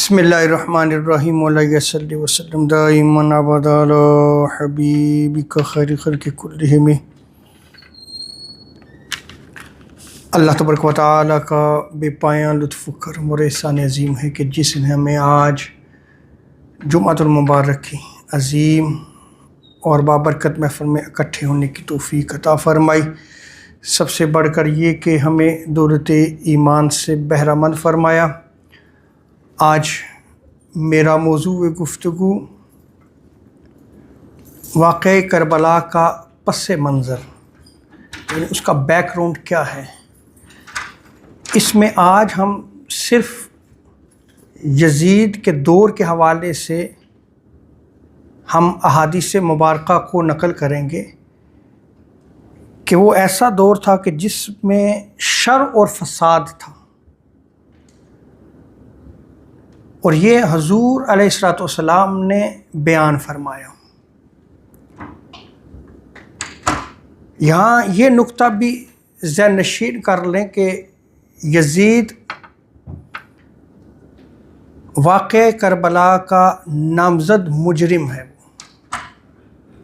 بسم اللہ الرحمن الرحیم علیہ صلی وسلم دائما ابدا علی حبیبک خیر خلق کلہم۔ اللہ تبارک و تعالیٰ کا بے پایاں لطف و کرم اور احسان عظیم ہے کہ جس نے ہمیں آج جمعۃ المبارک کی عظیم اور بابرکت محفل میں اکٹھے ہونے کی توفیق عطا فرمائی۔ سب سے بڑھ کر یہ کہ ہمیں دولت ایمان سے بہرہ مند فرمایا۔ آج میرا موضوع گفتگو واقعہ کربلا کا پس منظر، یعنی اس کا بیک گراؤنڈ کیا ہے۔ اس میں آج ہم صرف یزید کے دور کے حوالے سے ہم احادیث مبارکہ کو نقل کریں گے کہ وہ ایسا دور تھا کہ جس میں شر اور فساد تھا، اور یہ حضور علیہ الصلوۃ والسلام نے بیان فرمایا۔ یہاں یہ نقطہ بھی ذہن نشین کر لیں کہ یزید واقعہ کربلا کا نامزد مجرم ہے،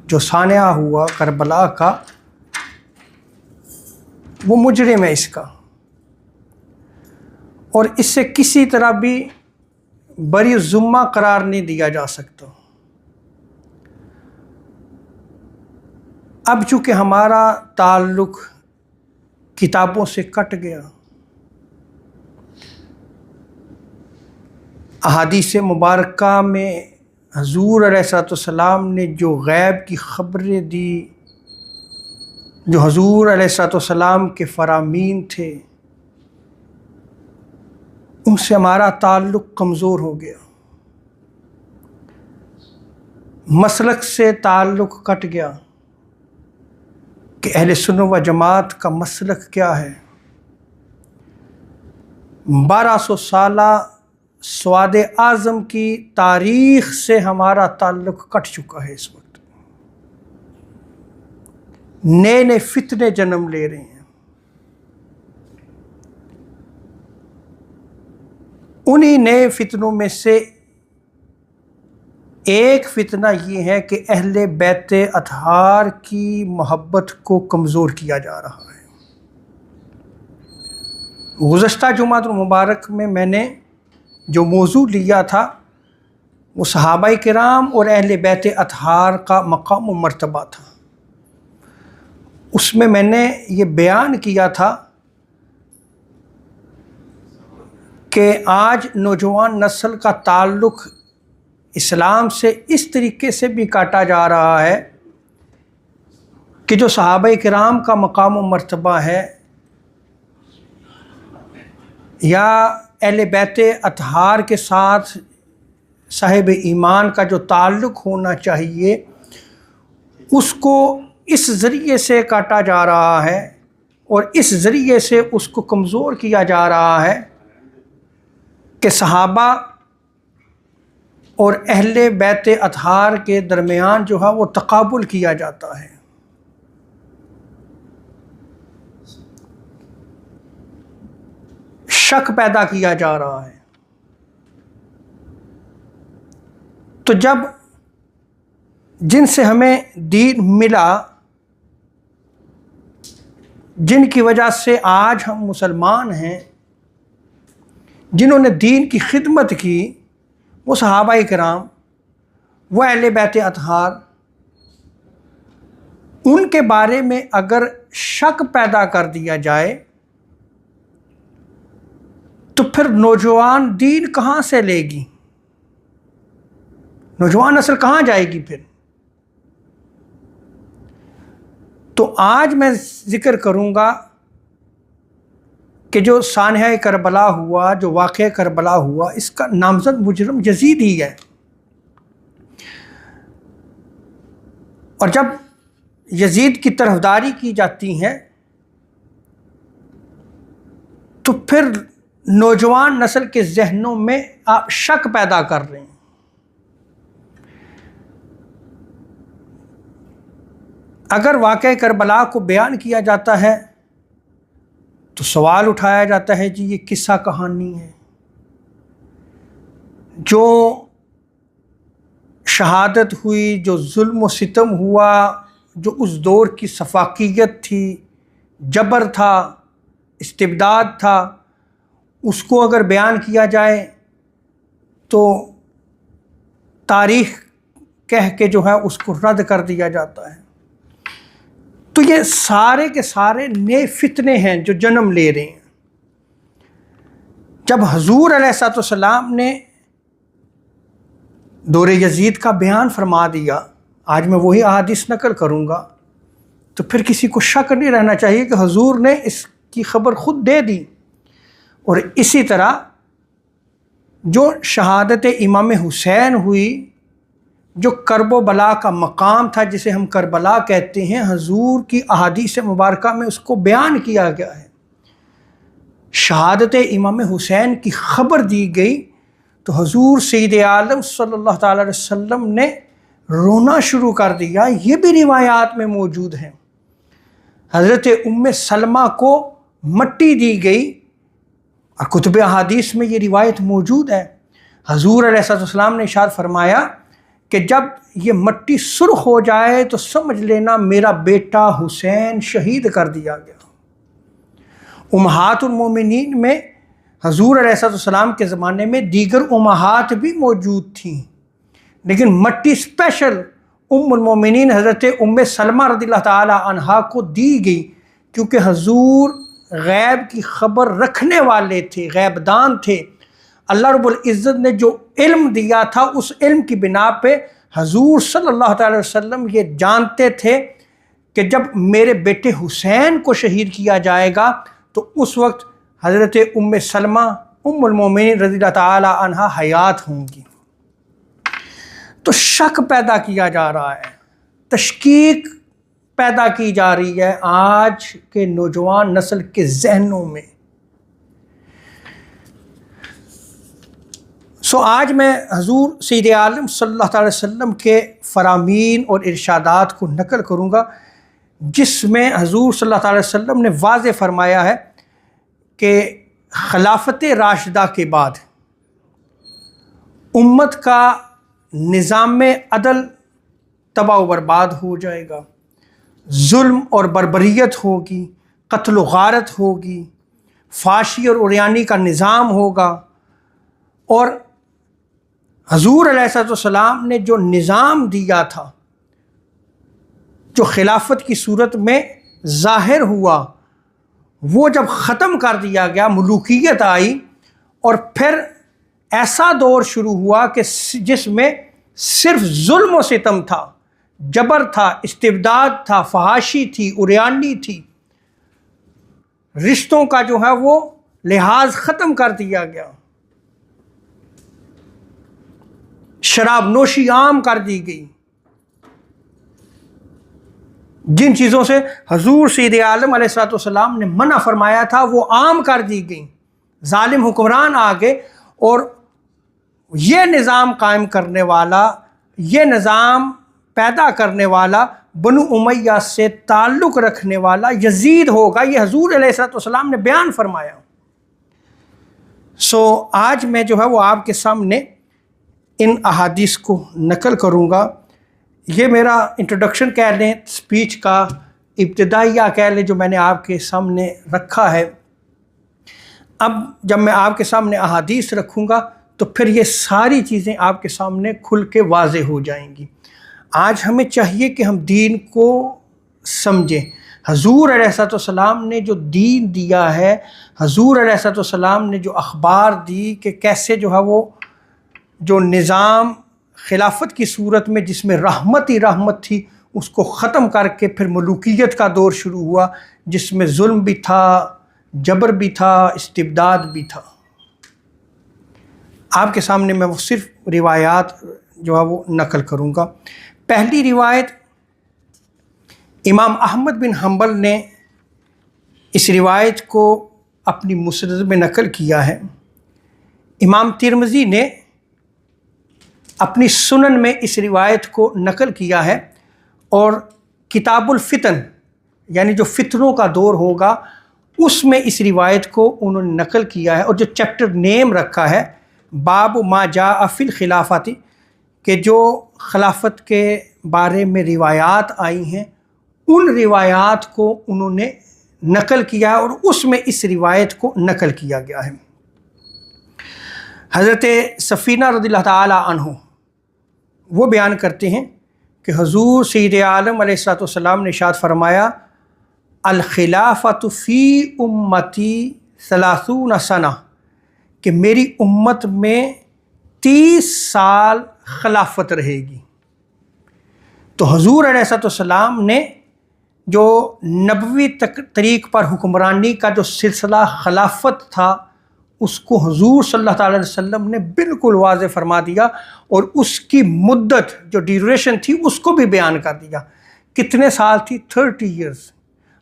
جو سانحہ ہوا کربلا کا وہ مجرم ہے اس کا، اور اس سے کسی طرح بھی بری ذمہ قرار نہیں دیا جا سکتا۔ اب چونکہ ہمارا تعلق کتابوں سے کٹ گیا، احادیث مبارکہ میں حضور علیہ الصلوۃ والسلام نے جو غیب کی خبریں دی، جو حضور علیہ الصلوۃ والسلام کے فرامین تھے، ان سے ہمارا تعلق کمزور ہو گیا، مسلک سے تعلق کٹ گیا کہ اہل سنت و جماعت کا مسلک کیا ہے۔ 1200 سالہ سواد اعظم کی تاریخ سے ہمارا تعلق کٹ چکا ہے۔ اس وقت نئے نئے فتنے جنم لے رہے ہیں۔ انہی نئے فتنوں میں سے ایک فتنہ یہ ہے کہ اہل بیت اطہار کی محبت کو کمزور کیا جا رہا ہے۔ گزشتہ جمعۃ المبارک میں نے جو موضوع لیا تھا وہ صحابہ کرام اور اہل بیت اطہار کا مقام و مرتبہ تھا۔ اس میں نے یہ بیان کیا تھا کہ آج نوجوان نسل کا تعلق اسلام سے اس طریقے سے بھی کاٹا جا رہا ہے کہ جو صحابہ کرام کا مقام و مرتبہ ہے یا اہل بیت اطہار کے ساتھ صاحب ایمان کا جو تعلق ہونا چاہیے، اس کو اس ذریعے سے کاٹا جا رہا ہے اور اس ذریعے سے اس کو کمزور کیا جا رہا ہے کہ صحابہ اور اہل بیت اطہار کے درمیان جو ہے وہ تقابل کیا جاتا ہے۔ شک پیدا کیا جا رہا ہے۔ تو جب جن سے ہمیں دین ملا، جن کی وجہ سے آج ہم مسلمان ہیں، جنہوں نے دین کی خدمت کی، وہ صحابہ کرام، وہ اہل بیت اطہار، ان کے بارے میں اگر شک پیدا کر دیا جائے تو پھر نوجوان دین کہاں سے لے گی؟ نوجوان نسل کہاں جائے گی پھر؟ تو آج میں ذکر کروں گا کہ جو سانحہ کربلا ہوا، جو واقعہ کربلا ہوا، اس کا نامزد مجرم یزید ہی ہے۔ اور جب یزید کی طرفداری کی جاتی ہے تو پھر نوجوان نسل کے ذہنوں میں آپ شک پیدا کر رہے ہیں۔ اگر واقعہ کربلا کو بیان کیا جاتا ہے تو سوال اٹھایا جاتا ہے جی یہ قصہ کہانی ہے، جو شہادت ہوئی، جو ظلم و ستم ہوا، جو اس دور کی سفاکیت تھی، جبر تھا، استبداد تھا، اس کو اگر بیان کیا جائے تو تاریخ کہہ کے جو ہے اس کو رد کر دیا جاتا ہے۔ تو یہ سارے کے سارے نئے فتنے ہیں جو جنم لے رہے ہیں۔ جب حضور علیہ السلام نے دور یزید کا بیان فرما دیا، آج میں وہی احادیث نقل کروں گا، تو پھر کسی کو شک نہیں رہنا چاہیے کہ حضور نے اس کی خبر خود دے دی۔ اور اسی طرح جو شہادت امام حسین ہوئی، جو کرب و بلا کا مقام تھا جسے ہم کربلا کہتے ہیں، حضور کی احادیث مبارکہ میں اس کو بیان کیا گیا ہے۔ شہادت امام حسین کی خبر دی گئی تو حضور سید عالم صلی اللہ تعالی علیہ وسلم نے رونا شروع کر دیا۔ یہ بھی روایات میں موجود ہیں۔ حضرت ام سلمہ کو مٹی دی گئی، اور کتب احادیث میں یہ روایت موجود ہے۔ حضور علیہ السلام نے ارشاد فرمایا کہ جب یہ مٹی سرخ ہو جائے تو سمجھ لینا میرا بیٹا حسین شہید کر دیا گیا۔ امہات المومنین میں حضور علیہ السلام کے زمانے میں دیگر امہات بھی موجود تھیں، لیکن مٹی اسپیشل ام المومنین حضرت ام سلمہ رضی اللہ تعالی عنہا کو دی گئی، کیونکہ حضور غیب کی خبر رکھنے والے تھے، غیب دان تھے۔ اللہ رب العزت نے جو علم دیا تھا، اس علم کی بنا پہ حضور صلی اللہ تعالی وسلم یہ جانتے تھے کہ جب میرے بیٹے حسین کو شہید کیا جائے گا تو اس وقت حضرت ام سلمہ ام المومنین رضی اللہ تعالی عنہا حیات ہوں گی۔ تو شک پیدا کیا جا رہا ہے، تشکیک پیدا کی جا رہی ہے آج کے نوجوان نسل کے ذہنوں میں۔ آج میں حضور سید عالم صلی اللہ تعالی وسلم کے فرامین اور ارشادات کو نقل کروں گا، جس میں حضور صلی اللہ تعالی وسلم نے واضح فرمایا ہے کہ خلافت راشدہ کے بعد امت کا نظام عدل تباہ و برباد ہو جائے گا، ظلم اور بربریت ہوگی، قتل و غارت ہوگی، فحاشی اور عریانی کا نظام ہوگا۔ اور حضور علیہ السلام نے جو نظام دیا تھا، جو خلافت کی صورت میں ظاہر ہوا، وہ جب ختم کر دیا گیا، ملوکیت آئی، اور پھر ایسا دور شروع ہوا کہ جس میں صرف ظلم و ستم تھا، جبر تھا، استبداد تھا، فحاشی تھی، عریانی تھی، رشتوں کا جو ہے وہ لحاظ ختم کر دیا گیا، شراب نوشی عام کر دی گئی۔ جن چیزوں سے حضور سید عالم علیہ السلام نے منع فرمایا تھا وہ عام کر دی گئی۔ ظالم حکمران آ گئے اور یہ نظام قائم کرنے والا، یہ نظام پیدا کرنے والا، بنو امیہ سے تعلق رکھنے والا یزید ہوگا، یہ حضور علیہ السلام نے بیان فرمایا۔ آج میں جو ہے وہ آپ کے سامنے ان احادیث کو نقل کروں گا۔ یہ میرا انٹروڈکشن کہہ لیں، سپیچ کا ابتدائیہ کہہ لیں، جو میں نے آپ کے سامنے رکھا ہے۔ اب جب میں آپ کے سامنے احادیث رکھوں گا تو پھر یہ ساری چیزیں آپ کے سامنے کھل کے واضح ہو جائیں گی۔ آج ہمیں چاہیے کہ ہم دین کو سمجھیں۔ حضور علیہ السلام نے جو دین دیا ہے، حضور علیہ السلام نے جو اخبار دی کہ کیسے جو ہے وہ جو نظام خلافت کی صورت میں جس میں رحمت ہی رحمت تھی، اس کو ختم کر کے پھر ملوکیت کا دور شروع ہوا، جس میں ظلم بھی تھا، جبر بھی تھا، استبداد بھی تھا۔ آپ کے سامنے میں وہ صرف روایات جو ہے وہ نقل کروں گا۔ پہلی روایت امام احمد بن حنبل نے اس روایت کو اپنی مسند میں نقل کیا ہے۔ امام ترمذی نے اپنی سنن میں اس روایت کو نقل کیا ہے، اور کتاب الفتن یعنی جو فتنوں کا دور ہوگا اس میں اس روایت کو انہوں نے نقل کیا ہے، اور جو چیپٹر نیم رکھا ہے باب ما جاء فی الخلافت، کہ جو خلافت کے بارے میں روایات آئی ہیں ان روایات کو انہوں نے نقل کیا ہے، اور اس میں اس روایت کو نقل کیا گیا ہے۔ حضرت سفینہ رضی اللہ تعالی عنہ وہ بیان کرتے ہیں کہ حضور سید عالم علیہ الصلوۃ والسلام نے ارشاد فرمایا، الخلافۃ فی امتی 30 سنہ، کہ میری امت میں 30 سال خلافت رہے گی۔ تو حضور علیہ الصلوۃ والسلام نے جو نبوی طریق پر حکمرانی کا جو سلسلہ خلافت تھا اس کو حضور صلی اللہ تعالی علیہ وسلم نے بالکل واضح فرما دیا، اور اس کی مدت جو ڈیوریشن تھی اس کو بھی بیان کر دیا۔ کتنے سال تھی؟ 30 ایئرز۔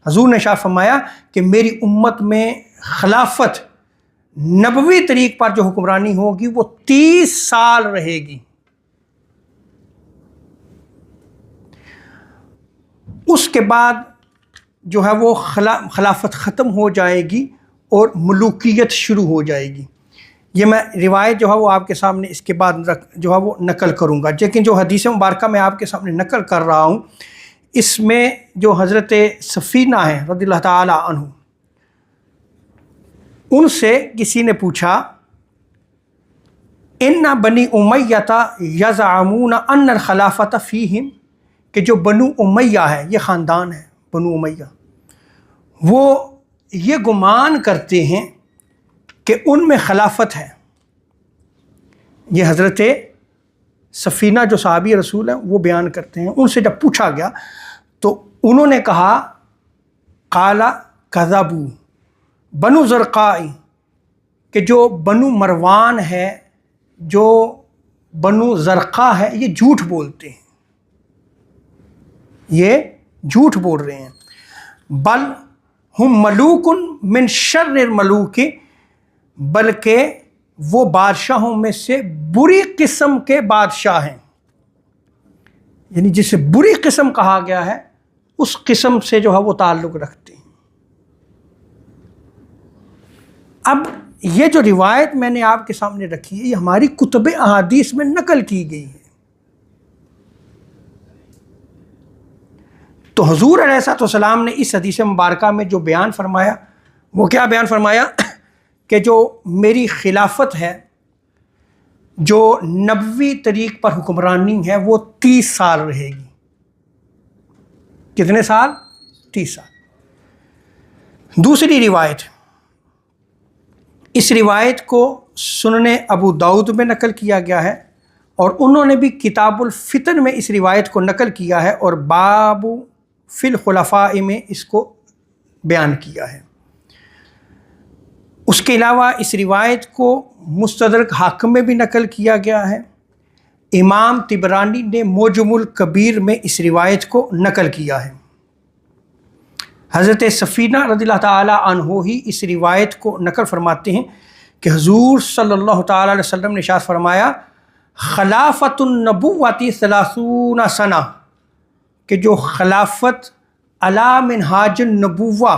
حضور نے ارشاد فرمایا کہ میری امت میں خلافت نبوی طریق پر جو حکمرانی ہوگی وہ 30 سال رہے گی۔ اس کے بعد جو ہے وہ خلافت ختم ہو جائے گی اور ملوکیت شروع ہو جائے گی۔ یہ میں روایت جو ہے وہ آپ کے سامنے اس کے بعد جو ہے وہ نقل کروں گا، لیکن جو حدیث مبارکہ میں آپ کے سامنے نقل کر رہا ہوں اس میں جو حضرت سفینہ ہیں رضی اللہ تعالی عنہ، ان سے کسی نے پوچھا، ان بنی امیہ یزعمون ان الخلافۃ فیہم، کہ جو بنو امیہ ہے، یہ خاندان ہے بنو امیہ، وہ یہ گمان کرتے ہیں کہ ان میں خلافت ہے۔ یہ حضرت سفینہ جو صحابی رسول ہیں وہ بیان کرتے ہیں۔ ان سے جب پوچھا گیا تو انہوں نے کہا، قال کذبوا بنو زرقاء، کہ جو بنو مروان ہے، جو بنو زرقاء ہے، یہ جھوٹ بولتے ہیں، یہ جھوٹ بول رہے ہیں۔ بل ہم ملوک من شر الملوک، بلکہ وہ بادشاہوں میں سے بری قسم کے بادشاہ ہیں، یعنی جسے بری قسم کہا گیا ہے اس قسم سے جو ہے وہ تعلق رکھتے ہیں۔ اب یہ جو روایت میں نے آپ کے سامنے رکھی ہے یہ ہماری کتب احادیث میں نقل کی گئی ہے۔ تو حضور علیہ الصلوۃ والسلام نے اس حدیث مبارکہ میں جو بیان فرمایا وہ کیا بیان فرمایا کہ جو میری خلافت ہے، جو نبوی طریق پر حکمرانی ہے، وہ 30 سال رہے گی۔ کتنے سال؟ 30 سال۔ دوسری روایت، اس روایت کو سنن ابو داؤد میں نقل کیا گیا ہے، اور انہوں نے بھی کتاب الفتن میں اس روایت کو نقل کیا ہے، اور باب فی الخلفاء میں اس کو بیان کیا ہے۔ اس کے علاوہ اس روایت کو مستدرک حاکم میں بھی نقل کیا گیا ہے۔ امام طبرانی نے معجم الکبیر میں اس روایت کو نقل کیا ہے۔ حضرت سفینہ رضی اللہ تعالی عنہ ہی اس روایت کو نقل فرماتے ہیں کہ حضور صلی اللہ تعالی علیہ وسلم نے ارشاد فرمایا، خلافت النبوۃ 30 سنہ، کہ جو خلافت علی منہاج النبوہ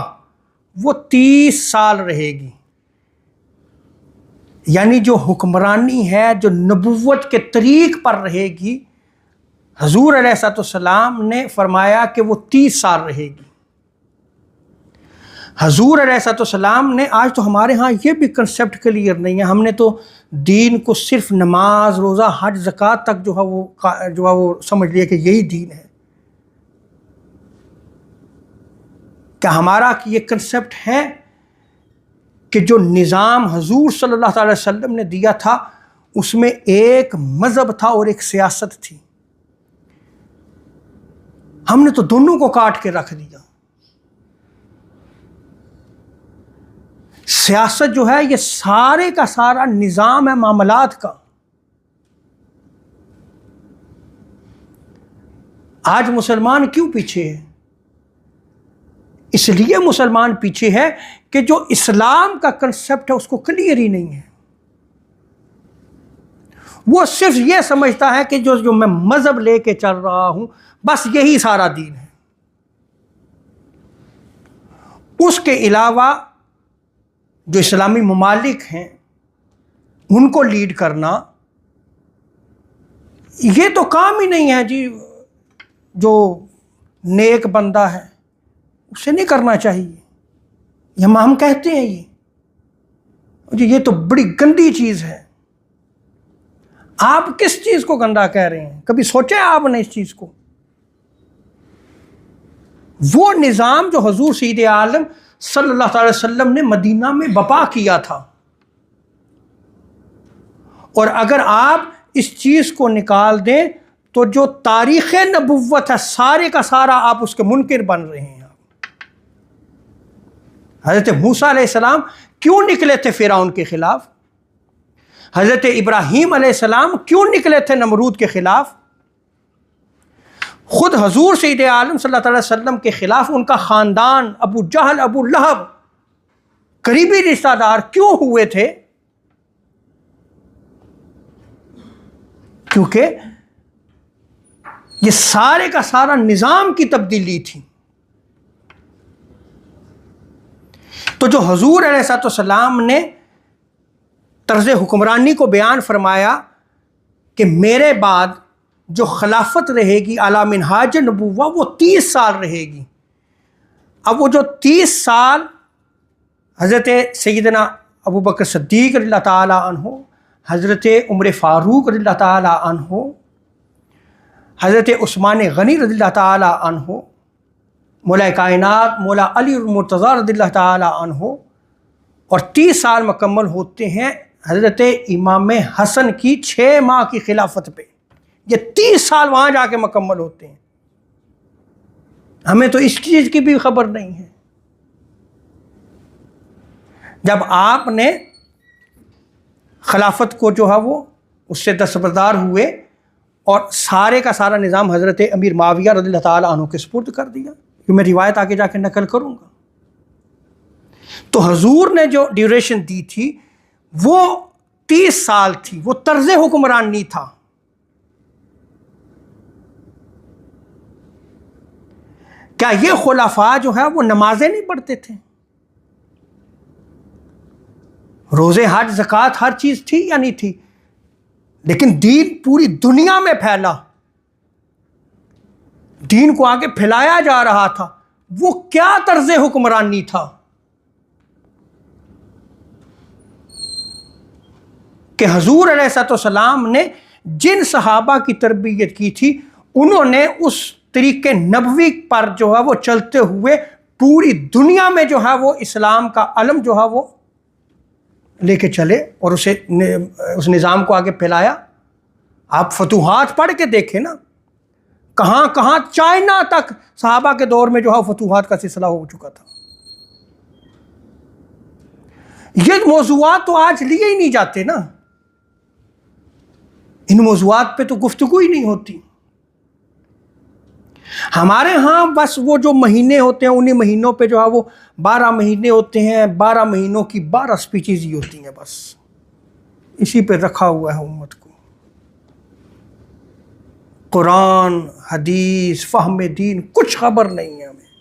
وہ 30 سال رہے گی، یعنی جو حکمرانی ہے جو نبوت کے طریق پر رہے گی، حضور علیہ الصلوۃ والسلام نے فرمایا کہ وہ 30 سال رہے گی۔ حضور علیہ الصلوۃ والسلام نے، آج تو ہمارے ہاں یہ بھی کنسیپٹ کلیئر نہیں ہے، ہم نے تو دین کو صرف نماز، روزہ، حج، زکوٰۃ تک جو ہے وہ سمجھ لیا کہ یہی دین ہے۔ کیا ہمارا یہ کنسیپٹ ہے کہ جو نظام حضور صلی اللہ تعالی وسلم نے دیا تھا اس میں ایک مذہب تھا اور ایک سیاست تھی؟ ہم نے تو دونوں کو کاٹ کے رکھ دیا۔ سیاست جو ہے یہ سارے کا سارا نظام ہے معاملات کا۔ آج مسلمان کیوں پیچھے ہے؟ اس لیے مسلمان پیچھے ہے کہ جو اسلام کا کنسیپٹ ہے اس کو کلیئر ہی نہیں ہے۔ وہ صرف یہ سمجھتا ہے کہ جو میں مذہب لے کے چل رہا ہوں بس یہی سارا دین ہے۔ اس کے علاوہ جو اسلامی ممالک ہیں ان کو لیڈ کرنا یہ تو کام ہی نہیں ہے جی. جو نیک بندہ ہے اسے نہیں کرنا چاہیے. ہم کہتے ہیں یہ تو بڑی گندی چیز ہے. آپ کس چیز کو گندا کہہ رہے ہیں؟ کبھی سوچے آپ نے اس چیز کو؟ وہ نظام جو حضور سید عالم صلی اللہ تعالی وسلم نے مدینہ میں بپا کیا تھا، اور اگر آپ اس چیز کو نکال دیں تو جو تاریخ نبوت ہے سارے کا سارا آپ اس کے منکر بن رہے ہیں. حضرت موسیٰ علیہ السلام کیوں نکلے تھے فرعون کے خلاف؟ حضرت ابراہیم علیہ السلام کیوں نکلے تھے نمرود کے خلاف؟ خود حضور سید عالم صلی اللہ علیہ وسلم کے خلاف ان کا خاندان، ابو جہل، ابو لہب، قریبی رشتہ دار کیوں ہوئے تھے؟ کیونکہ یہ سارے کا سارا نظام کی تبدیلی تھی. تو جو حضور علیہ السلام نے طرز حکمرانی کو بیان فرمایا کہ میرے بعد جو خلافت رہے گی علی منہاج نبوہ وہ 30 سال رہے گی. اب وہ جو 30 سال حضرت سیدنا ابو بکر صدیق رضی اللہ تعالی عنہ، حضرت عمر فاروق رضی اللہ تعالی عنہ، حضرت عثمان غنی رضی اللہ تعالی عنہ، مولا کائنات مولا علی المرتضیٰ رضی اللہ تعالی عنہ، اور 30 سال مکمل ہوتے ہیں حضرت امام حسن کی 6 ماہ کی خلافت پہ. یہ 30 سال وہاں جا کے مکمل ہوتے ہیں. ہمیں تو اس چیز کی بھی خبر نہیں ہے. جب آپ نے خلافت کو جو ہے وہ اس سے دستبردار ہوئے اور سارے کا سارا نظام حضرت امیر معاویہ رضی اللہ تعالیٰ عنہ کے سپرد کر دیا، کہ میں روایت آگے جا کے نقل کروں گا. تو حضور نے جو ڈیوریشن دی تھی وہ 30 سال تھی، وہ طرز حکمرانی تھا. کیا یہ خلفاء جو ہے وہ نمازیں نہیں پڑھتے تھے؟ روزے، حج، زکوٰۃ ہر چیز تھی یا نہیں تھی؟ لیکن دین پوری دنیا میں پھیلا، دین کو آگے پھیلایا جا رہا تھا. وہ کیا طرز حکمرانی تھا کہ حضور علیہ السلام نے جن صحابہ کی تربیت کی تھی انہوں نے اس طریقے نبوی پر جو ہے وہ چلتے ہوئے پوری دنیا میں جو ہے وہ اسلام کا علم جو ہے وہ لے کے چلے اور اس نظام کو آگے پھیلایا. آپ فتوحات پڑھ کے دیکھیں نا، کہاں کہاں چائنا تک صحابہ کے دور میں جو ہے فتوحات کا سلسلہ ہو چکا تھا. یہ موضوعات تو آج لیے ہی نہیں جاتے نا، ان موضوعات پہ تو گفتگو ہی نہیں ہوتی. ہمارے ہاں بس وہ جو مہینے ہوتے ہیں انہی مہینوں پہ جو ہے وہ 12 مہینے ہوتے ہیں، 12 مہینوں کی 12 سپیچز ہی ہوتی ہیں، بس اسی پہ رکھا ہوا ہے امت کو. قرآن، حدیث، فہم دین کچھ خبر نہیں ہے ہمیں.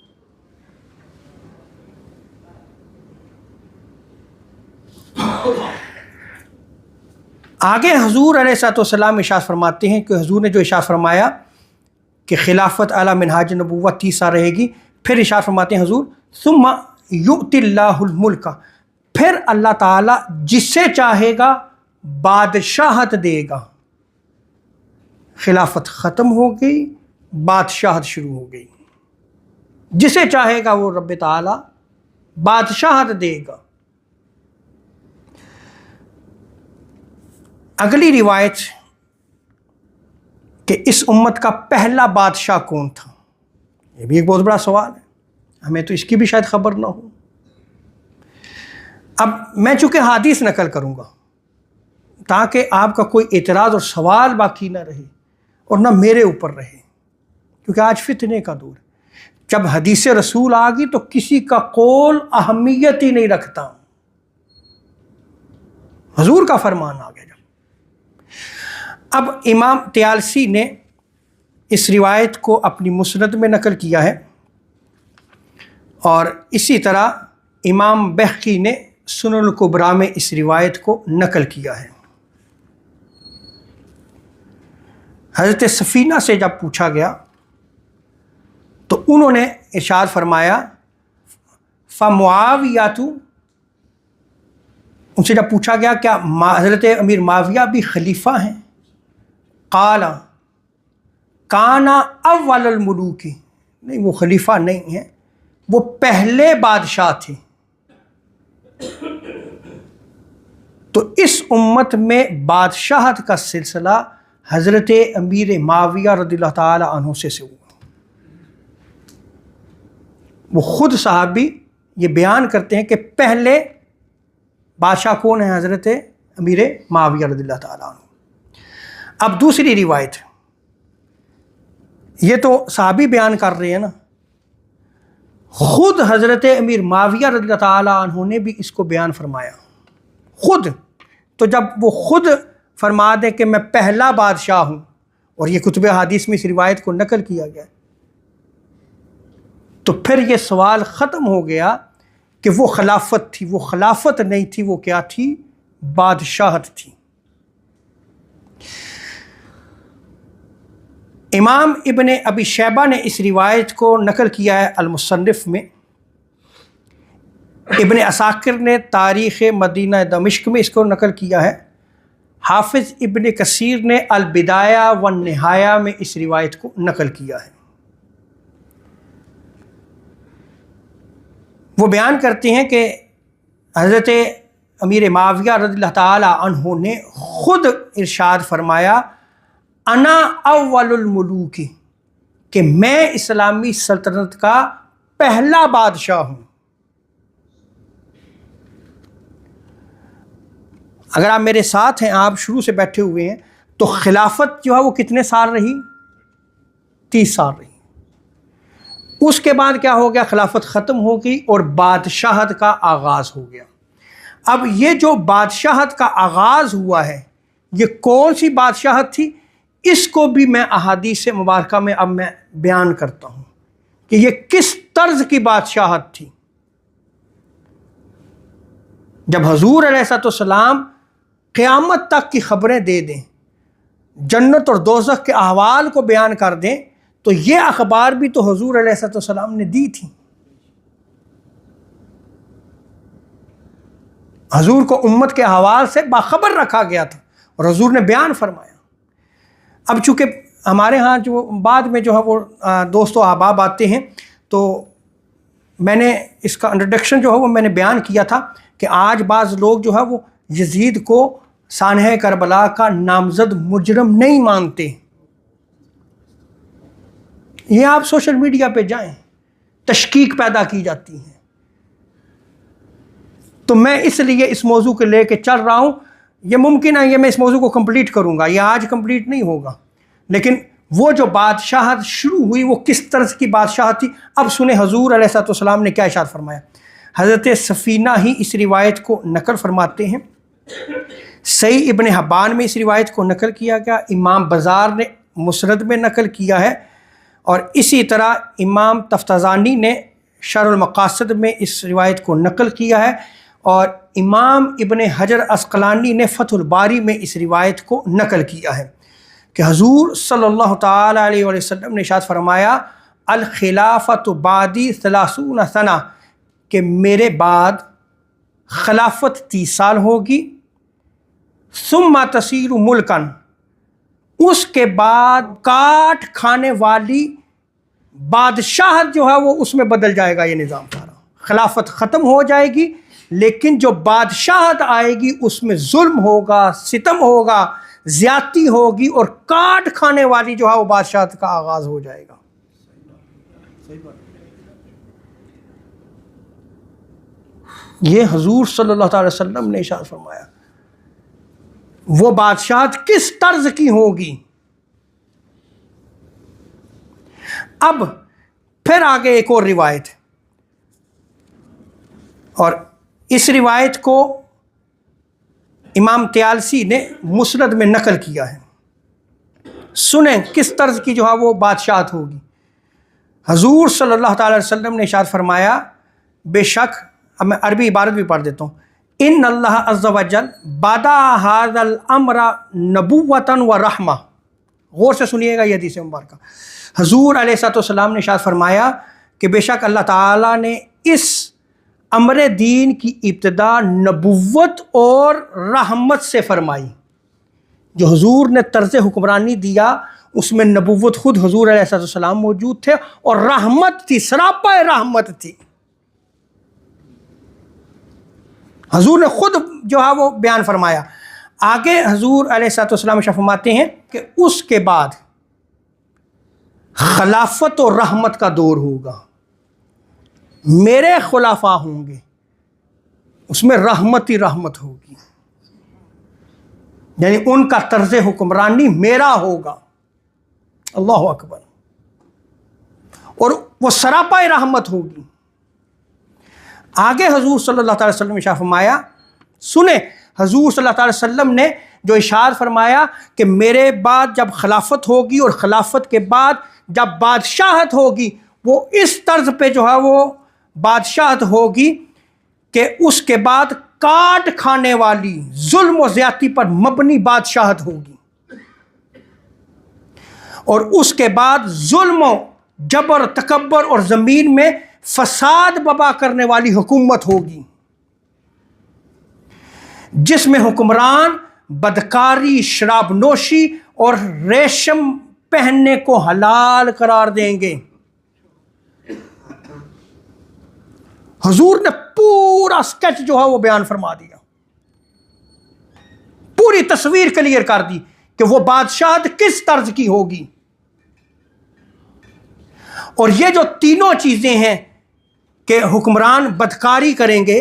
آگے حضور علیہ السلام ارشاد فرماتے ہیں کہ حضور نے جو ارشاد فرمایا کہ خلافت علی منہاج نبوت 30 سال رہے گی، پھر ارشاد فرماتے ہیں حضور ثم یؤتی اللہ الملک، پھر اللہ تعالیٰ جسے چاہے گا بادشاہت دے گا. خلافت ختم ہو گئی، بادشاہت شروع ہو گئی. جسے چاہے گا وہ رب تعالیٰ بادشاہت دے گا. اگلی روایت کہ اس امت کا پہلا بادشاہ کون تھا، یہ بھی ایک بہت بڑا سوال ہے، ہمیں تو اس کی بھی شاید خبر نہ ہو. اب میں چونکہ حدیث نقل کروں گا تاکہ آپ کا کوئی اعتراض اور سوال باقی نہ رہے اور نہ میرے اوپر رہے، کیونکہ آج فتنے کا دور ہے. جب حدیث رسول آ گئی تو کسی کا قول اہمیت ہی نہیں رکھتا، حضور کا فرمان آ گیا. اب امام طیالسی نے اس روایت کو اپنی مسند میں نقل کیا ہے، اور اسی طرح امام بہقی نے سنن الکبریٰ میں اس روایت کو نقل کیا ہے. حضرت سفینہ سے جب پوچھا گیا تو انہوں نے ارشاد فرمایا فمعاویہ، ان سے جب پوچھا گیا کیا حضرت امیر معاویہ بھی خلیفہ ہیں؟ قال کان اول الملوک، نہیں وہ خلیفہ نہیں ہیں، وہ پہلے بادشاہ تھے۔ تو اس امت میں بادشاہت کا سلسلہ حضرت امیر معاویہ رضی اللہ تعالی عنہ سے ہوا۔ وہ خود صحابی یہ بیان کرتے ہیں کہ پہلے بادشاہ کون ہیں؟ حضرت امیر معاویہ رضی اللہ تعالیٰ عنہ۔ اب دوسری روایت، یہ تو صحابی بیان کر رہے ہیں نا، خود حضرت امیر معاویہ رضی اللہ تعالیٰ عنہ نے بھی اس کو بیان فرمایا خود۔ تو جب وہ خود فرما دیں کہ میں پہلا بادشاہ ہوں، اور یہ کتب حدیث میں اس روایت کو نقل کیا گیا، تو پھر یہ سوال ختم ہو گیا کہ وہ خلافت تھی۔ وہ خلافت نہیں تھی، وہ کیا تھی؟ بادشاہت تھی۔ امام ابن ابی شیبہ نے اس روایت کو نقل کیا ہے المصنف میں، ابن عساکر نے تاریخ مدینہ دمشق میں اس کو نقل کیا ہے، حافظ ابن کثیر نے البدایہ والنہایہ میں اس روایت کو نقل کیا ہے۔ وہ بیان کرتے ہیں کہ حضرت امیر معاویہ رضی اللہ تعالی عنہ نے خود ارشاد فرمایا انا اول الملوک، کہ میں اسلامی سلطنت کا پہلا بادشاہ ہوں۔ اگر آپ میرے ساتھ ہیں، آپ شروع سے بیٹھے ہوئے ہیں، تو خلافت جو ہے وہ کتنے سال رہی؟ 30 سال رہی۔ اس کے بعد کیا ہو گیا؟ خلافت ختم ہو گئی اور بادشاہت کا آغاز ہو گیا۔ اب یہ جو بادشاہت کا آغاز ہوا ہے، یہ کون سی بادشاہت تھی؟ اس کو بھی میں احادیث مبارکہ میں اب میں بیان کرتا ہوں کہ یہ کس طرز کی بادشاہت تھی۔ جب حضور علیہ الصلوۃ والسلام قیامت تک کی خبریں دے دیں، جنت اور دوزخ کے احوال کو بیان کر دیں، تو یہ اخبار بھی تو حضور علیہ الصلوۃ والسلام نے دی تھی۔ حضور کو امت کے احوال سے باخبر رکھا گیا تھا اور حضور نے بیان فرمایا۔ اب چونکہ ہمارے ہاں جو بعد میں جو ہے وہ دوست و احباب آتے ہیں، تو میں نے اس کا انٹروڈکشن جو ہے وہ میں نے بیان کیا تھا کہ آج بعض لوگ جو ہے وہ یزید کو سانحہ کربلا کا نامزد مجرم نہیں مانتے۔ یہ آپ سوشل میڈیا پہ جائیں، تشکیک پیدا کی جاتی ہے۔ تو میں اس لیے اس موضوع کو لے کے چل رہا ہوں۔ یہ ممکن ہے یہ میں اس موضوع کو کمپلیٹ کروں گا، یہ آج کمپلیٹ نہیں ہوگا، لیکن وہ جو بادشاہت شروع ہوئی وہ کس طرح کی بادشاہت تھی۔ اب سنیں حضور علیہ الصلوۃ والسلام نے کیا ارشاد فرمایا۔ حضرت سفینہ ہی اس روایت کو نقل فرماتے ہیں، صحیح ابن حبان میں اس روایت کو نقل کیا گیا، امام بزار نے مسند میں نقل کیا ہے، اور اسی طرح امام تفتزانی نے شرح المقاصد میں اس روایت کو نقل کیا ہے، اور امام ابن حجر عسقلانی نے فتح الباری میں اس روایت کو نقل کیا ہے کہ حضور صلی اللہ تعالی علیہ وسلم نے ارشاد فرمایا الخلافۃ بعدی 30 سنہ، کہ میرے بعد خلافت 30 سال ہوگی، ثم تصیر ملکن، اس کے بعد کاٹ کھانے والی بادشاہت جو ہے وہ اس میں بدل جائے گا۔ یہ نظام سارا، خلافت ختم ہو جائے گی، لیکن جو بادشاہت آئے گی اس میں ظلم ہوگا، ستم ہوگا، زیادتی ہوگی، اور کاٹ کھانے والی جو ہے وہ بادشاہت کا آغاز ہو جائے گا۔ یہ حضور صلی اللہ تعالی وسلم نے ارشاد فرمایا۔ وہ بادشاہت کس طرز کی ہوگی؟ اب پھر آگے ایک اور روایت، اور اس روایت کو امام طیالسی نے مسند میں نقل کیا ہے۔ سنیں کس طرز کی جو ہے وہ بادشاہت ہوگی۔ حضور صلی اللہ تعالی وسلم نے ارشاد فرمایا، بے شک، اب میں عربی عبارت بھی پڑھ دیتا ہوں، ان اللہ عز و جل بدا ھذا الامر نبوۃ و رحمہ غور سے سنیے گا یہ حدیث مبارکہ. حضور علیہ الصلوۃ والسلام نے ارشاد فرمایا کہ بے شک اللہ تعالیٰ نے اس امر دین کی ابتدا نبوت اور رحمت سے فرمائی. جو حضور نے طرز حکمرانی دیا اس میں نبوت خود حضور علیہ الصلوۃ والسلام موجود تھے اور رحمت تھی، سراپا رحمت تھی. حضور نے خود جو ہے وہ بیان فرمایا. آگے حضور علیہ الصلوۃ والسلام فرماتے ہیں کہ اس کے بعد خلافت و رحمت کا دور ہوگا، میرے خلافہ ہوں گے، اس میں رحمت ہی رحمت ہوگی، یعنی ان کا طرز حکمرانی میرا ہوگا. اللہ اکبر. اور وہ سراپا رحمت ہوگی. آگے حضور صلی اللہ تعالی وسلم نے ارشاد فرمایا، سنیں حضور صلی اللہ تعالی وسلم نے جو ارشاد فرمایا کہ میرے بعد جب خلافت ہوگی اور خلافت کے بعد جب بادشاہت ہوگی، وہ اس طرز پہ جو ہے وہ بادشاہت ہوگی کہ اس کے بعد کاٹ کھانے والی، ظلم و زیادتی پر مبنی بادشاہت ہوگی، اور اس کے بعد ظلم و جبر، تکبر اور زمین میں فساد ببا کرنے والی حکومت ہوگی، جس میں حکمران بدکاری، شراب نوشی اور ریشم پہننے کو حلال قرار دیں گے. حضور نے پورا سکیچ جو ہے وہ بیان فرما دیا، پوری تصویر کلیئر کر دی کہ وہ بادشاہت کس طرز کی ہوگی. اور یہ جو تینوں چیزیں ہیں کہ حکمران بدکاری کریں گے،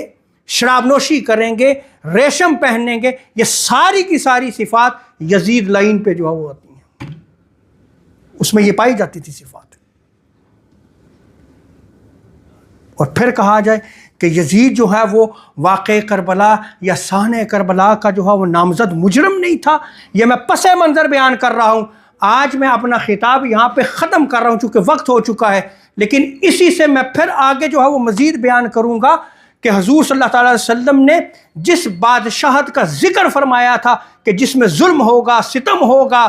شراب نوشی کریں گے، ریشم پہنیں گے، یہ ساری کی ساری صفات یزید لائن پہ جو ہے وہ آتی ہیں، اس میں یہ پائی جاتی تھی صفات. اور پھر کہا جائے کہ یزید جو ہے وہ واقع کربلا یا صحنہ کربلا کا جو ہے وہ نامزد مجرم نہیں تھا. یہ میں پس منظر بیان کر رہا ہوں. آج میں اپنا خطاب یہاں پہ ختم کر رہا ہوں چونکہ وقت ہو چکا ہے، لیکن اسی سے میں پھر آگے جو ہے وہ مزید بیان کروں گا کہ حضور صلی اللہ تعالی علیہ وسلم نے جس بادشاہت کا ذکر فرمایا تھا کہ جس میں ظلم ہوگا، ستم ہوگا،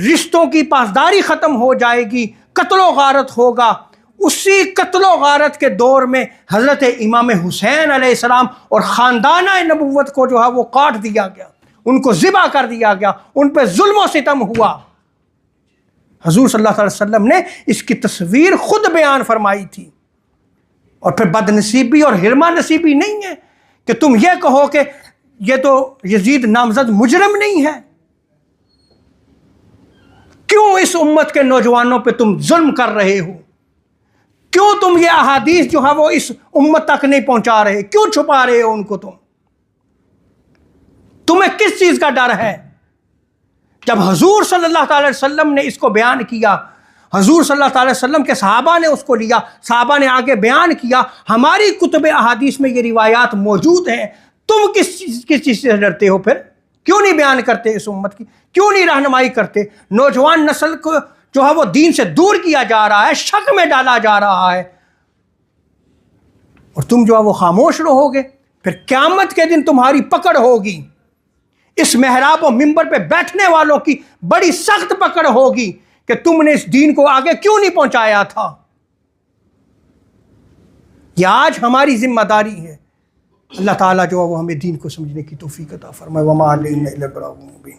رشتوں کی پاسداری ختم ہو جائے گی، قتل و غارت ہوگا، اسی قتل و غارت کے دور میں حضرت امام حسین علیہ السلام اور خاندانہ نبوت کو جو ہے وہ کاٹ دیا گیا، ان کو ذبح کر دیا گیا، ان پہ ظلم و ستم ہوا. حضور صلی اللہ علیہ وسلم نے اس کی تصویر خود بیان فرمائی تھی. اور پھر بد نصیبی اور حرمہ نصیبی نہیں ہے کہ تم یہ کہو کہ یہ تو یزید نامزد مجرم نہیں ہے. کیوں اس امت کے نوجوانوں پہ تم ظلم کر رہے ہو؟ کیوں تم یہ احادیث جو ہے وہ اس امت تک نہیں پہنچا رہے؟ کیوں چھپا رہے ہو ان کو؟ تمہیں کس چیز کا ڈر ہے؟ جب حضور صلی اللہ تعالی وسلم نے اس کو بیان کیا، حضور صلی اللہ تعالی وسلم کے صحابہ نے اس کو لیا، صحابہ نے آگے بیان کیا، ہماری کتب احادیث میں یہ روایات موجود ہیں، تم کس چیز سے ڈرتے ہو؟ پھر کیوں نہیں بیان کرتے اس امت کی؟ کیوں نہیں رہنمائی کرتے؟ نوجوان نسل کو جو ہے وہ دین سے دور کیا جا رہا ہے، شک میں ڈالا جا رہا ہے، اور تم جو ہے وہ خاموش رہو گے. پھر قیامت کے دن تمہاری پکڑ ہوگی، اس محراب و منبر پہ بیٹھنے والوں کی بڑی سخت پکڑ ہوگی کہ تم نے اس دین کو آگے کیوں نہیں پہنچایا تھا. یہ آج ہماری ذمہ داری ہے. اللہ تعالیٰ جو ہے وہ ہمیں دین کو سمجھنے کی توفیق عطا فرمائے. وما علینا الا البلاغ المبین.